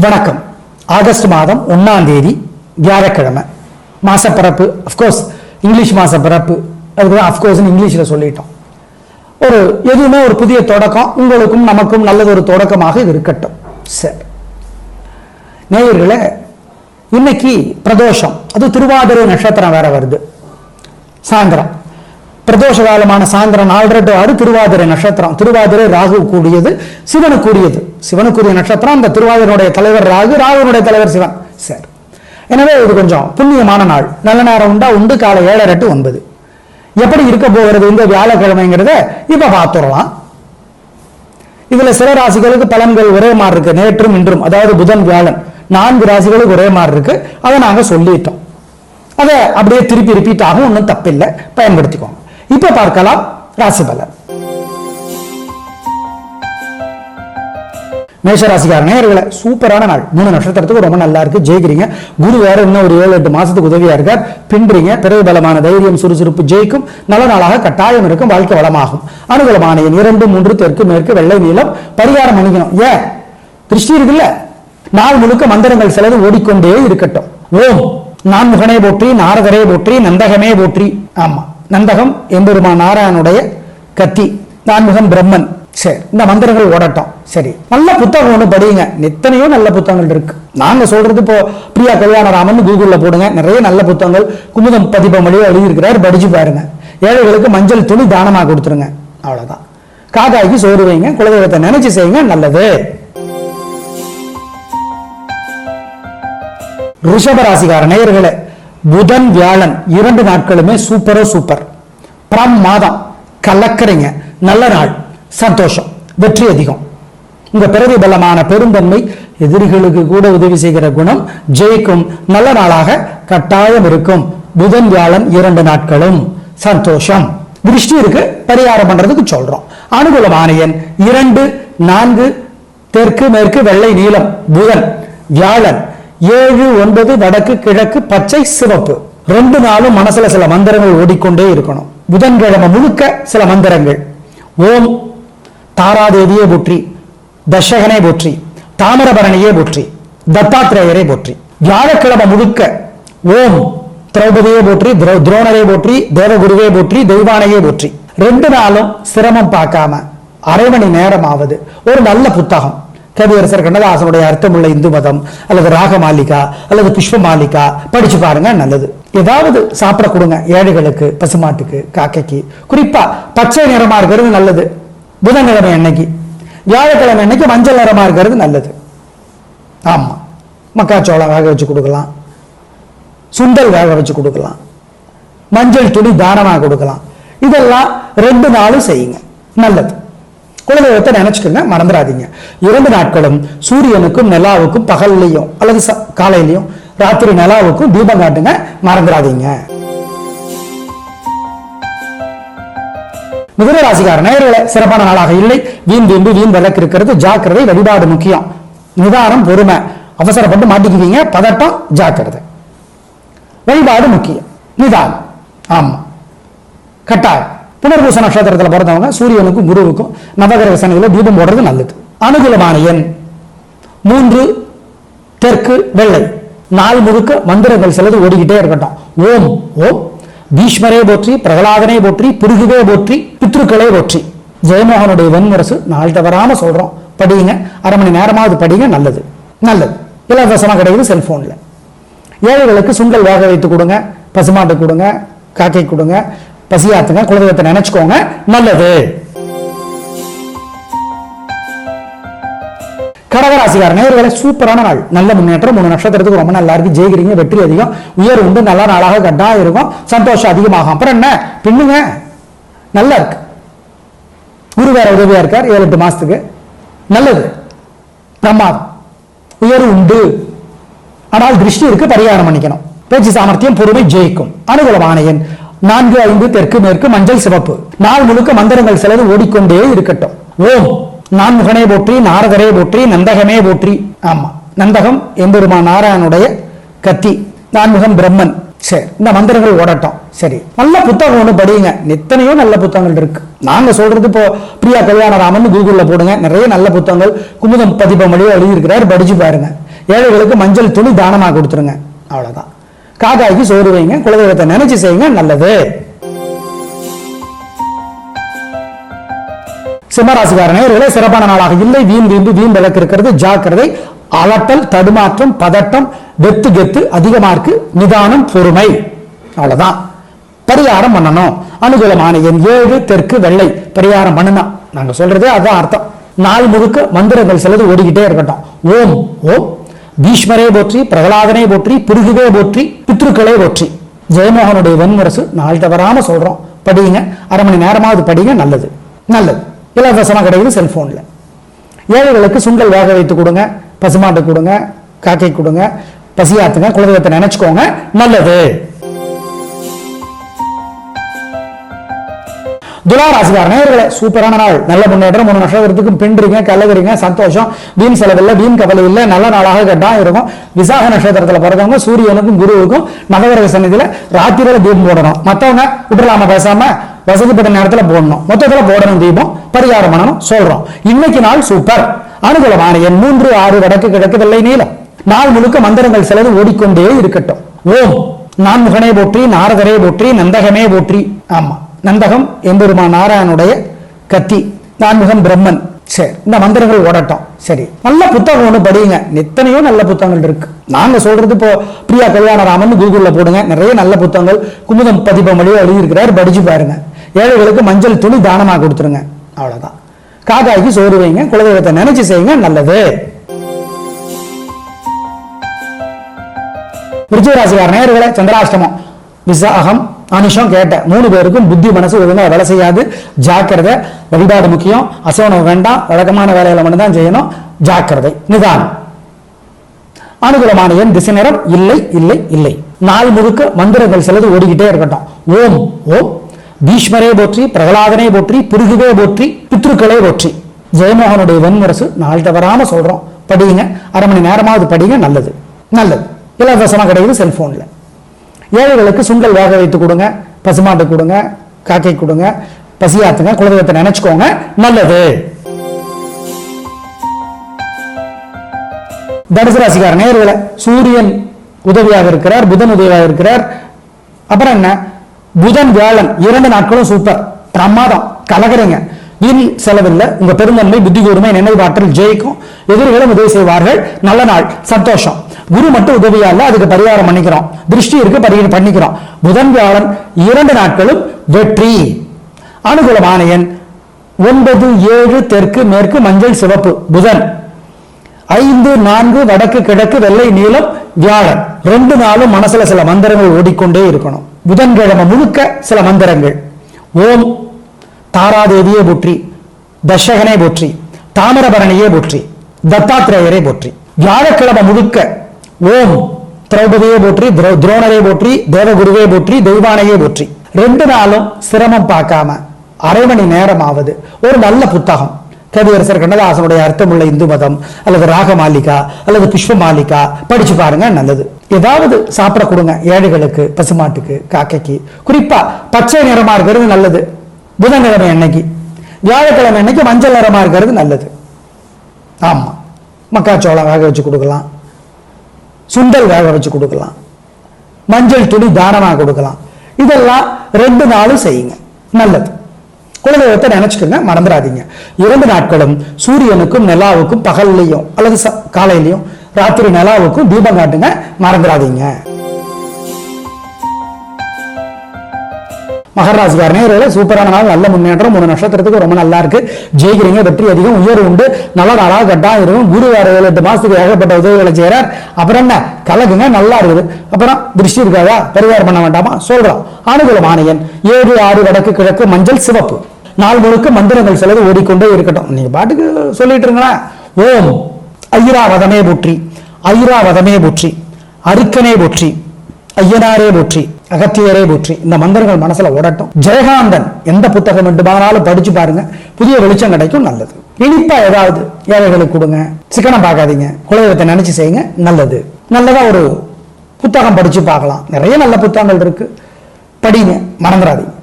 வணக்கம். ஆகஸ்ட் மாதம் 1ஆம் தேதி வியாழக்கிழமை. மாசப்பிறப்பு அஃப்கோர்ஸ் இங்கிலீஷ் மாசப்பிறப்பு, அதுதான் அஃப்கோர்ஸ் இங்கிலீஷில் சொல்லிட்டோம். எதுவுமே ஒரு புதிய தொடக்கம், உங்களுக்கும் நமக்கும் நல்லது ஒரு தொடக்கமாக இது இருக்கட்டும். சரி நேயர்களே, இன்னைக்கு பிரதோஷம், அது திருவாதிரை நட்சத்திரம் வேற வருது. சாயந்தரம் பிரதோஷ காலமான சாயந்தரம் 4:30 to 6 திருவாதிரை நட்சத்திரம். திருவாதிரை ராகு கூடியது, சிவனுக்குரியது. சிவனுக்குரிய நட்சத்திரம். அந்த திருவாதிரையுடைய தலைவர் ராகு, ராகுனுடைய தலைவர் சிவன். சரி, எனவே இது கொஞ்சம் புண்ணியமான நாள். நல்ல நேரம் உண்டு. காலை 7:30 to 9. எப்படி இருக்க போகிறது இந்த வியாழக்கிழமைங்கிறத இப்ப பார்த்துடலாம். இதுல சில ராசிகளுக்கு பலன்கள் ஒரே மாதிரி இருக்கு, நேற்றும் இன்றும். அதாவது புதன் வியாழன் 4 ராசிகளுக்கு ஒரே மாதிரி இருக்கு. அதை நாங்க சொல்லிட்டோம். அதை அப்படியே திருப்பி ரிப்பீட் ஆகும், ஒன்றும் தப்பில்லை, பயன்படுத்திக்கோங்க. இப்ப பார்க்கலாம் ராசி பலன். மேஷராசிக்கார நேயர்களே, சூப்பரான நாள். 3 நட்சத்திரத்துக்கு ரொம்ப நல்லா இருக்கு, ஜெயிக்கிறீங்க. குரு வேற இன்னும் ஒரு 7-8 மாசத்துக்கு உதவியா இருக்கார். பின்றீங்க. பிறகு பலமான தைரியம், சுறுசுறுப்பு ஜெயிக்கும். நல்ல நாளாக கட்டாயம் இருக்கும். வாழ்க்கை வளமாகும். அனுகூலமான எண் 2, 3, தெற்கு மேற்கு, வெள்ளை நீளம். பரிகாரம் பண்ணிக்கணும். ஏன் திருஷ்டி இருக்குல்ல, நாள் முழுக்க மந்திரங்கள் சிலது ஓடிக்கொண்டே இருக்கட்டும். ஓம் நான்முகனே போற்றி, நாரதரே போற்றி, நந்தகமே போற்றி. ஆமா, நந்தகம் எம்பெருமான் நாராயணுடைய கத்தி, நான்முகம் பிரம்மன். சரி, இந்த மந்திரங்கள் ஓடட்டும். சரி, நல்ல புத்தகம் ஒண்ணு படியுங்க. எத்தனையோ நல்ல புத்தகங்கள் இருக்கு. நாங்க சொல்றது இப்போ பிரியா கல்யாணராமன் கூகுள்ல போடுங்க, நிறைய நல்ல புத்தகங்கள் குமுதம் பதிப்பம் வழியா எழுதியிருக்கிறார், படிச்சு பாருங்க. ஏழைகளுக்கு மஞ்சள் துணி தானமா கொடுத்துருங்க, அவ்வளவுதான். காக்காய்க்கு சோறு வைங்க, குலதெய்வத்தை நினைச்சு செய்யுங்க, நல்லது. ரிஷபராசிக்கார நேயர்களே, புதன் வியாழன் 2 நாட்களுமே சூப்பர். மாதம் கலக்கறீங்க. நல்ல நாள், சந்தோஷம், வெற்றி அதிகம். உங்க பிறவி பலமான பெருந்தன்மை, எதிரிகளுக்கு கூட உதவி செய்கிற குணம் ஜெயிக்கும். நல்ல நாளாக கட்டாயம் இருக்கும். புதன் வியாழன் 2 நாட்களும் சந்தோஷம். திருஷ்டி இருக்கு, பரிகாரம் பண்றதுக்கு சொல்றோம். அனுகூலமான எண் 2, 4, தெற்கு மேற்கு, வெள்ளை நீளம். புதன் வியாழன் 7, 9, வடக்கு கிழக்கு, பச்சை சிவப்பு. 2 நாளும் மனசுல சில மந்திரங்கள் ஓடிக்கொண்டே இருக்கணும். புதன்கிழமை முழுக்க சில மந்திரங்கள். ஓம் தாராதேவியே போற்றி, தசகனே போற்றி, தாமிரபரணியே போற்றி, தத்தாத்திரேயரே போற்றி. வியாழக்கிழமை முழுக்க ஓம் திரௌபதியே போற்றி, துரோணரே போற்றி, தேவகுருவே போற்றி, தெய்வானையே போற்றி. 2 நாளும் சிரமம் பார்க்காம அரை மணி நேரமாவது ஒரு நல்ல புத்தகம், கவியரசர் கண்ணதாசனுடைய அர்த்தமுள்ள இந்து மதம் அல்லது ராகமாலிகா அல்லது புஷ்ப மாலிகா படிச்சு பாருங்க, நல்லது. ஏதாவது சாப்பிட கொடுங்க ஏழைகளுக்கு, பசுமாட்டுக்கு, காக்கைக்கு. குறிப்பா பச்சை நிறமா இருக்கிறது நல்லது. புதன்கிழமை அன்னைக்கு, வியாழக்கிழமை அன்னைக்கு மஞ்சள் நிறமா இருக்கிறது நல்லது. ஆமா, மக்காச்சோளம் வேக வச்சு கொடுக்கலாம், சுண்டல் வேக வச்சு கொடுக்கலாம், மஞ்சள் துணி தானமாக கொடுக்கலாம். இதெல்லாம் 2 நாளும் செய்யுங்க, நல்லது. குலதெய்வத்தை நினைச்சுக்கோங்க, மறந்துடாதீங்க. 2 நாட்களும் சூரியனுக்கும் நிலாவுக்கும் பகல்லையும் அல்லது காலையிலையும் ராத்திரி நிலாவுக்கும் தீபம் காட்டுங்க, மறந்துடாதீங்க. மிதுன ராசிக்கார நேயர்களே, சிறப்பான நாளாக இல்லை. வீண் வீம்பு, வீண் விளக்கு இருக்கிறது, ஜாக்கிரதை. வழிபாடு முக்கியம். நிதானம், பொறுமை. அவசரப்பட்டு மாட்டிக்குவீங்க, பதட்டம், ஜாக்கிரதை. வழிபாடு முக்கியம், நிதானம். ஆமா, கட்டாயம். புனர்பூச நட்சத்திரத்தில் பிறந்தவங்க சூரியனுக்கும் குருவுக்கும் நவகிரக சன்னதியில தீபம் போடுறது நல்லது. அனுகூலமான எண் 3, தெற்கு வெள்ளை. நாள் முழுக்க மந்திரங்கள் சிலது ஓடிக்கிட்டே இருக்கட்டும். ஓம் ஓம் பீஷ்மரே போற்றி, பிரகலாதனே போற்றி, பிருகுவே போற்றி, பித்ருக்களே போற்றி. ஜெயமோகனுடைய வெண்முரசு நாள் தவறாம சொல்றோம், படியுங்க. அரை மணி நேரமாவது படிங்க, நல்லது. இலவசமா கிடைக்குது செல்போன்ல. ஏழைகளுக்கு சுண்டல் வேக வைத்து கொடுங்க, பசுமாட்டு கொடுங்க, காக்கை கொடுங்க, பசியாத்துங்க, குலதெய்வத்தை நினைச்சுக்கோங்க, நல்லது. கடகராசிக்கார நேயர்களே, சூப்பரான நாள். நல்ல முன்னேற்றம். 3 நட்சத்திரத்துக்கு ரொம்ப நல்லா இருக்கு, ஜெயிக்கிறீங்க, வெற்றி அதிகம், உயர் உண்டு. நல்ல நாளாக கட்டாயம் இருக்கும், சந்தோஷம் அதிகமாகும். அப்புறம் என்ன பின்னுங்க, நல்லா இருக்கு. குரு வேற உதவியா இருக்கார் 7-8 மாசத்துக்கு, நல்லது. பிரமாதம், உயர் உண்டு. ஆனால் திருஷ்டி இருக்கு, பரிகாரம் பண்ணிக்கணும். பேச்சு சாமர்த்தியம், பொறுமை ஜெயிக்கும். அனுகூலமான எண் 4, 5, தெற்கு மேற்கு, மஞ்சள் சிவப்பு. நாள் முழுக்க மந்திரங்கள் சிலது ஓடிக்கொண்டே இருக்கட்டும். ஓம் நான்முகனே போற்றி, நாரதரே போற்றி, நந்தகமே போற்றி. ஆமா, நந்தகம் எம்பெருமான் நாராயணுடைய கத்தி, நான்முகம் பிரம்மன். சரி, இந்த மந்திரங்கள் ஓடட்டும். சரி, நல்ல புத்தகம் ஒண்ணு படியுங்க. எத்தனையோ நல்ல புத்தகங்கள் இருக்கு. நாங்க சொல்றது இப்போ பிரியா கல்யாணராமன் கூகுள்ல போடுங்க, நிறைய நல்ல புத்தகங்கள் குமுதம் பதிப்பம் வழியா எழுதியிருக்கிறார், படிச்சு பாருங்க. ஏழைகளுக்கு மஞ்சள் துணி தானமா கொடுத்துருங்க, அவ்வளவுதான். காக்காய்க்கு சோறு வைங்க, குலதெய்வத்தை நினைச்சு செய்யுங்க, நல்லது. சிம்மராசிக்காரனே சிறப்பான நாளாக இல்லை. வீண் வீம்பு வீண் விளக்கு இருக்கிறது, ஜாக்கிரதை. அலட்டல், தடுமாற்றம், பதட்டம், வெத்து கெத்து அதிகமா இருக்கு, நிதானம், பொறுமை, அவ்வளவுதான். பரிகாரம் பண்ணணும். அனுகூலமான எண் 7 தெற்கு வெள்ளை. பரிகாரம் பண்ணணும், நாங்க சொல்றதே அதான் அர்த்தம். நாள் முழுக்க மந்திரங்கள் சிலது ஓடிக்கிட்டே இருக்கட்டும். ஓம் ஓம் பீஷ்மரே போற்றி, பிரகலாதனை போற்றி, பிருகுவே போற்றி, பித்ருக்களே போற்றி. ஜெயமோகனுடைய வெண்முரசு நாள் தவறாம சொல்றோம், படிங்க. அரை மணி நேரமாவது படிங்க, நல்லது நல்லது. இலவசமா கிடைக்குது செல்போன்ல. ஏழைகளுக்கு சுண்டல் வேக வைத்து கொடுங்க, பசுமாட்டு கொடுங்க, காக்கை கொடுங்க, பசியாத்துங்க, குலதெய்வத்தை நினைச்சுக்கோங்க, நல்லது. துளாராசிக்காரனே சூப்பரான நாள், நல்ல முன்னேற்றம். 3 நட்சத்திரத்துக்கும் பின்றீங்க, கலகுறீங்க, சந்தோஷம். வீண் செலவில்லை, வீண் கவலை இல்லை, நல்ல நாளாக கட்டாயம் இருக்கும். விசாக நட்சத்திரத்துல பிறந்தவங்க சூரியனுக்கும் குருவுக்கும் நவகிரக சன்னிதியில ராத்திரியில தீபம் போடணும். மத்தவங்க விட்டுலாம பேசாம வசதிப்பட்ட நேரத்துல போடணும், மொத்தத்துல போடணும் தீபம். பரிகாரம் பண்ணணும் சொல்றோம். இன்னைக்கு நாள் சூப்பர். அனுகூலமான எண் 3 6 வடக்கு கிழக்கு வெள்ளை நீலம். நாள் முழுக்க மந்திரங்கள் சிலது ஓடிக்கொண்டே இருக்கட்டும். ஓம் நான்முகனே போற்றி, நாரதரே போற்றி, நந்தகமே போற்றி. ஆமா, நந்தகம் எம்பெருமான் நாராயணுடைய கத்தி, நான்முகன் பிரம்மன். சரி, இந்த மந்திரங்கள் ஓடட்டும். சரி, நல்ல புத்தகம் ஒண்ணு படியுங்க. எத்தனையோ நல்ல புத்தகங்கள் இருக்கு. நாங்க சொல்றது இப்போ பிரியா கல்யாணராமன் கூகுள்ல போடுங்க, நிறைய நல்ல புத்தகங்கள் குமுதம் பதிப்பம் வழியா எழுதியிருக்கிறார், படிச்சு பாருங்க. ஏழைகளுக்கு மஞ்சள் துணி தானமா கொடுத்துருங்க, அவ்வளவுதான். காக்காய்க்கு சோறு வைங்க, குலதெய்வத்தை நினைச்சு செய்யுங்க, நல்லது. விருச்சிகராசிக்கார நேயர்களே சந்திராஷ்டமம், விசாகம், அனுஷம் கேட்ட 3 பேருக்கும் புத்தி மனசு ஒழுங்கா வேலை செய்யாது, ஜாக்கிரதை. வழிபாடு முக்கியம், அசோனம் வேண்டாம், வழக்கமான வேலைகளை மட்டும் தான் செய்யணும், ஜாக்கிரதை, நிதானம். அனுகூலமான எண் திசை நேரம் இல்லை இல்லை இல்லை. நாள் முழுக்க மந்திரங்கள் சிலது ஓடிக்கிட்டே இருக்கட்டும். ஓம் ஓம் பீஷ்மரே போற்றி, பிரகலாதனை போற்றி, பிருகுவே போற்றி, பித்ருக்களே போற்றி. ஜெயமோகனுடைய வெண்முரசு நாள் தவறாம சொல்றோம், படிங்க. அரை மணி நேரமாவது படிங்க, நல்லது நல்லது. இலவசமா கிடைக்குது செல்போன்ல. ஏழைகளுக்கு சுண்டல் வேக வைத்து கொடுங்க, பசுமாட்டு கொடுங்க, காக்கை கொடுங்க, பசியாத்துங்க, குலதெய்வத்தை நினைச்சுக்கோங்க, நல்லது. தனுசு ராசிக்கார நேயர்களே சூரியன் உதவியாக இருக்கிறார், புதன் உதவியாக இருக்கிறார். அப்புறம் என்ன, புதன் வியாழன் 2 நாட்களும் சூப்பர், பிரமாதம், கலகரைங்க. வீண் செலவில்லை, உங்க பெருந்தன்மை, புத்தி கூர்மை, நினைவாற்றல் ஜெயிக்கும். எதிரிகளும் உதவி செய்வார்கள், நல்ல நாள், சந்தோஷம். குரு மட்டும் உதவியா இல்ல, அதுக்கு பரிகாரம் பண்ணிக்கிறோம். திருஷ்டி இருக்கு, பரிகாரம் பண்ணிக்கிறோம். புதன் வியாழன் 2 நாட்களும் வெற்றி. அனுகூலமான எண் 9 7 தெற்கு மேற்கு மஞ்சள் சிவப்பு. புதன் 5 4 வடக்கு கிழக்கு வெள்ளை நீலம் வியாழன். 2 நாளும் மனசுல சில மந்திரங்கள் ஓடிக்கொண்டே இருக்கணும். புதன்கிழமை முழுக்க சில மந்திரங்கள். ஓம் தாராதேவியே போற்றி, தர்ஷகனே போற்றி, தாமிரபரணியே போற்றி, தத்தாத்திரேயரே போற்றி. வியாழக்கிழமை முழுக்க ஓம் திரௌபதியே போற்றி, துரோணரே போற்றி, தேவகுருவே போற்றி, தெய்வானையே போற்றி. 2 நாளும் சிரமம் பார்க்காம அரை மணி நேரமாவது ஒரு நல்ல புத்தகம், கவியரசர் கண்ணதாசனுடைய அர்த்தமுள்ள இந்து மதம் அல்லது ராகமாலிகா அல்லது புஷ்ப மாலிகா படிச்சு பாருங்க, நல்லது. ஏதாவது சாப்பிட கொடுங்க ஏழைகளுக்கு, பசுமாட்டுக்கு, காக்கைக்கு. குறிப்பா பச்சை நிறமா இருக்கிறது நல்லது புதன்கிழமை அன்னைக்கு. வியாழக்கிழமை அன்னைக்கு மஞ்சள் நிறமா இருக்கிறது நல்லது. ஆமா, மக்காச்சோளம் வேக வச்சு கொடுக்கலாம், சுண்டல் வேக வச்சு கொடுக்கலாம், மஞ்சள் துணி தானமா கொடுக்கலாம். இதெல்லாம் 2 நாளும் செய்யுங்க, நல்லது. குலதெய்வத்தை நினைச்சுக்கோங்க, மறந்துடாதீங்க. 2 நாட்களும் சூரியனுக்கும் நிலாவுக்கும் பகல்லையும் அல்லது காலையிலையும் ராத்திரி நிலாவுக்கும் தீபம் காட்டுங்க, மறந்துடாதீங்க. மகராசிக்கார நேயர்களே சூப்பரான நாள், நல்ல முன்னேற்றம். 3 நட்சத்திரத்துக்கு ரொம்ப நல்லா இருக்கு, ஜெயிக்கிறீங்க, வெற்றி அதிகம், உயர்வு உண்டு, நல்ல நாளாக கட்டாயம் இருக்கும். குரு வேற 7-8 மாசத்துக்கு ஏகப்பட்ட உதவிகளை செய்யறார். அப்புறம் என்ன, கலக்குங்க, நல்லா இருக்குது. அப்புறம் திருஷ்டி இருக்காதா, பரிகாரம் பண்ண வேண்டாமா சொல்றோம். அனுகூலமான எண் 7 6 வடக்கு கிழக்கு மஞ்சள் சிவப்பு. நாள் முழுக்க மந்திரங்கள் சிலது ஓடிக்கொண்டே இருக்கட்டும். நீங்க பாட்டுக்கு சொல்லிட்டு இருங்களா. ஓம் ஐராவதமே போற்றி, ஐராவதமே போற்றி, அருக்கனே போற்றி, ஐயனாரே போற்றி, அகத்தியரே போற்றி. இந்த மந்திரங்கள் மனசுல ஓடட்டும். ஜெயகாந்தன் எந்த புத்தகம் வேண்டுமானாலும் படிச்சு பாருங்க, புதிய வெளிச்சம் கிடைக்கும், நல்லது. இனிப்பா ஏதாவது ஏழைகளுக்கு கொடுங்க, சிக்கனம் பார்க்காதீங்க, குலதெய்வத்தை நினைச்சு செய்யுங்க, நல்லது. நல்லதா ஒரு புத்தகம் படிச்சு பார்க்கலாம், நிறைய நல்ல புத்தகங்கள் இருக்கு, படிங்க, மறந்துடாதீங்க.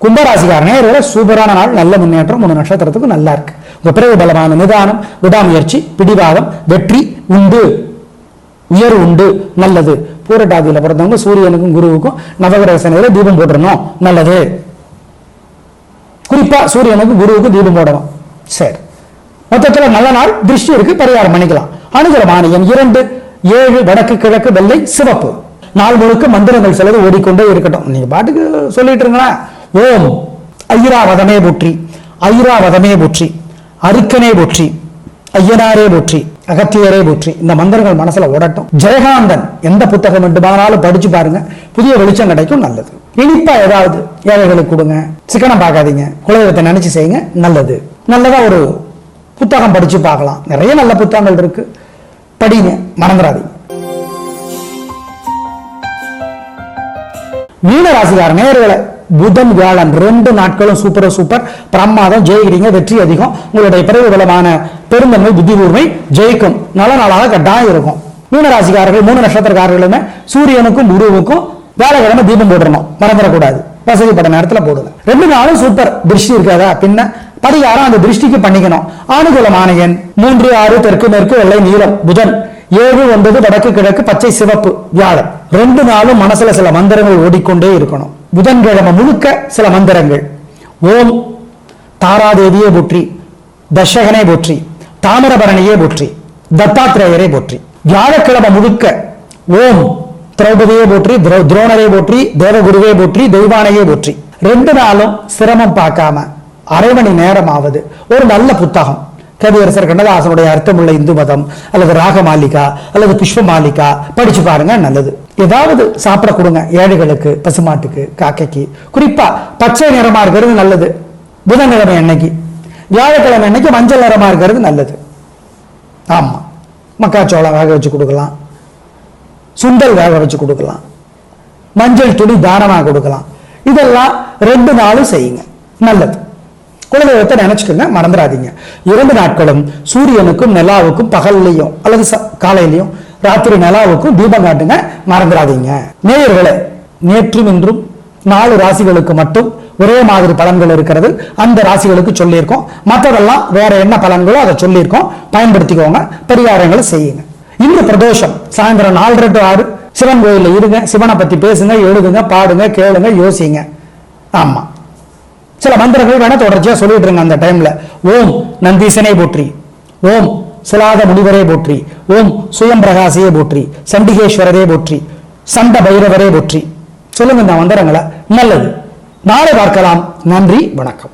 கும்பராசிக்கார நேயர்களே சூப்பரான நாள், நல்ல முன்னேற்றம். 3 நட்சத்திரத்துக்கு நல்லா இருக்கு. பிறகு பலமான நிதானம், விடாமுயற்சி, பிடிவாதம், வெற்றி உண்டு, உயர்வு உண்டு, நல்லது. பூரட்டாதியில பிறந்தவங்க சூரியனுக்கும் குருவுக்கும் நவகிரக சனியில தீபம் போட்டுறணும், நல்லது. குறிப்பா சூரியனுக்கும் குருவுக்கும் தீபம் போடணும். சரி, மொத்தத்துல நல்ல நாள், திருஷ்டி இருக்கு, பரிகாரம் பண்ணிக்கலாம். அனுகூலமான எண் 2, 7, வடக்கு கிழக்கு வெள்ளை சிவப்பு. நாள் முழுக்க மந்திரங்கள் சிலது ஓடிக்கொண்டே இருக்கட்டும். நீங்க பாட்டுக்கு சொல்லிட்டு இருங்களா. ஓம் ஐராவதமே போற்றி, ஐராவதமே போற்றி, அரிக்கனே போற்றி, ஐயனாரே போற்றி, அகத்தியரே போற்றி. இந்த மந்திரங்கள் மனசுல ஓடட்டும். ஜெயகாந்தன் எந்த புத்தகம் வேண்டுமானாலும் படிச்சு பாருங்க, புதிய வெளிச்சம் கிடைக்கும், நல்லது. இனிப்பா ஏதாவது ஏழைகளுக்கு கொடுங்க, சிக்கனம் பார்க்காதீங்க, குலதெய்வத்தை நினைச்சு செய்யுங்க, நல்லது. நல்லதா ஒரு புத்தகம் படிச்சு பார்க்கலாம். நிறைய நல்ல புத்தகங்கள் இருக்கு, படிங்க, மறந்துடாதீங்க. மீனராசிக்கார நேயர்களே, புதன் வியாழன் 2 நாட்களும் சூப்பர் பிரமாதம், ஜெயிக்கிறீங்க, வெற்றி அதிகம். உங்களுடைய பிறகு பலமான பெருந்தன்மை, புத்தி கூர்மை ஜெயிக்கும். நல்ல நாளாக கட்டாயம் இருக்கும். மீனராசிக்காரர்கள் 3 நட்சத்திரக்காரர்களுமே சூரியனுக்கும் குருவுக்கும் வியாழக்கிழமை தீபம் போடணும், மறந்துடக்கூடாது. வசதிப்பட்ட நேரத்தில் போடுங்க. 2 நாளும் சூப்பர். திருஷ்டி இருக்காதா, பின்ன பரிகாரம் அந்த திருஷ்டிக்கு பண்ணிக்கணும். அனுகூலமான எண் 3, 6, தெற்கு மேற்கு வெள்ளை நீலம் புதன். 7, 9 வடக்கு கிழக்கு பச்சை சிவப்பு வியாழன். 2 நாளும் மனசுல சில மந்திரங்கள் ஓடிக்கொண்டே இருக்கணும். புதன்கிழமை முழுக்க சில மந்திரங்கள். ஓம் தாராதேவியே போற்றி, தசகனே போற்றி, தாமிரபரணியே போற்றி, தத்தாத்திரேயரே போற்றி. வியாழக்கிழமை முழுக்க ஓம் திரௌபதியே போற்றி, துரோணரே போற்றி, தேவகுருவே போற்றி, தெய்வானையே போற்றி. 2 நாளும் சிரமம் பார்க்காம அரை மணி நேரமாவது ஒரு நல்ல புத்தகம், கவியரசர் கண்ணதாசனுடைய அர்த்தமுள்ள இந்து மதம் அல்லது ராகமாலிகா அல்லது புஷ்ப மாலிகா படிச்சு பாருங்க, நல்லது. ஏதாவது சாப்பிட கொடுங்க ஏழைகளுக்கு, பசுமாட்டுக்கு, காக்கைக்கு. குறிப்பா பச்சை நிறமா இருக்கிறது நல்லது. புதன்கிழமை அன்னைக்கு, வியாழக்கிழமை அன்னைக்கு மஞ்சள் நிறமா இருக்கிறது நல்லது. ஆமா, மக்காச்சோளம் வேக வச்சு கொடுக்கலாம், சுண்டல் வேக வச்சு கொடுக்கலாம், மஞ்சள் துணி தானமாக கொடுக்கலாம். இதெல்லாம் 2 நாளும் செய்யுங்க, நல்லது. குலதெய்வத்தை நினைச்சுக்கோங்க, மறந்துடாதீங்க. 2 நாட்களும் சூரியனுக்கும் நிலாவுக்கும் பகல்லையும் அல்லது காலையிலையும் ராத்திரி நிலாவுக்கும் தீபம் காட்டுங்க, மறந்துடாதீங்க. நேயர்களே, நேற்றும் இன்றும் 4 ராசிகளுக்கு மட்டும் ஒரே மாதிரி பலன்கள் இருக்கிறது. அந்த ராசிகளுக்கு சொல்லியிருக்கோம். மற்றதெல்லாம் வேற என்ன பலன்களோ அதை சொல்லியிருக்கோம், பயன்படுத்திக்கோங்க, பரிகாரங்களை செய்யுங்க. இந்த பிரதோஷம் சாயந்தரம் 4:30 to 6 சிவன் கோயில்ல இருங்க, சிவனை பத்தி பேசுங்க, எழுதுங்க, பாடுங்க, கேளுங்க, யோசிங்க. ஆமா, சில மந்திரங்கள் வேணா தொடர்ச்சியா சொல்லிட்டு இருங்க அந்த டைம்ல. ஓம் நந்தீசனே போற்றி, ஓம் சிலாத முனிவரே போற்றி, ஓம் சுயம் பிரகாசியே போற்றி, சண்டிகேஸ்வரரே போற்றி, சண்ட பைரவரே போற்றி. சொல்லுங்க இந்த மந்திரங்களை, நல்லது. நாளை பார்க்கலாம். நன்றி, வணக்கம்.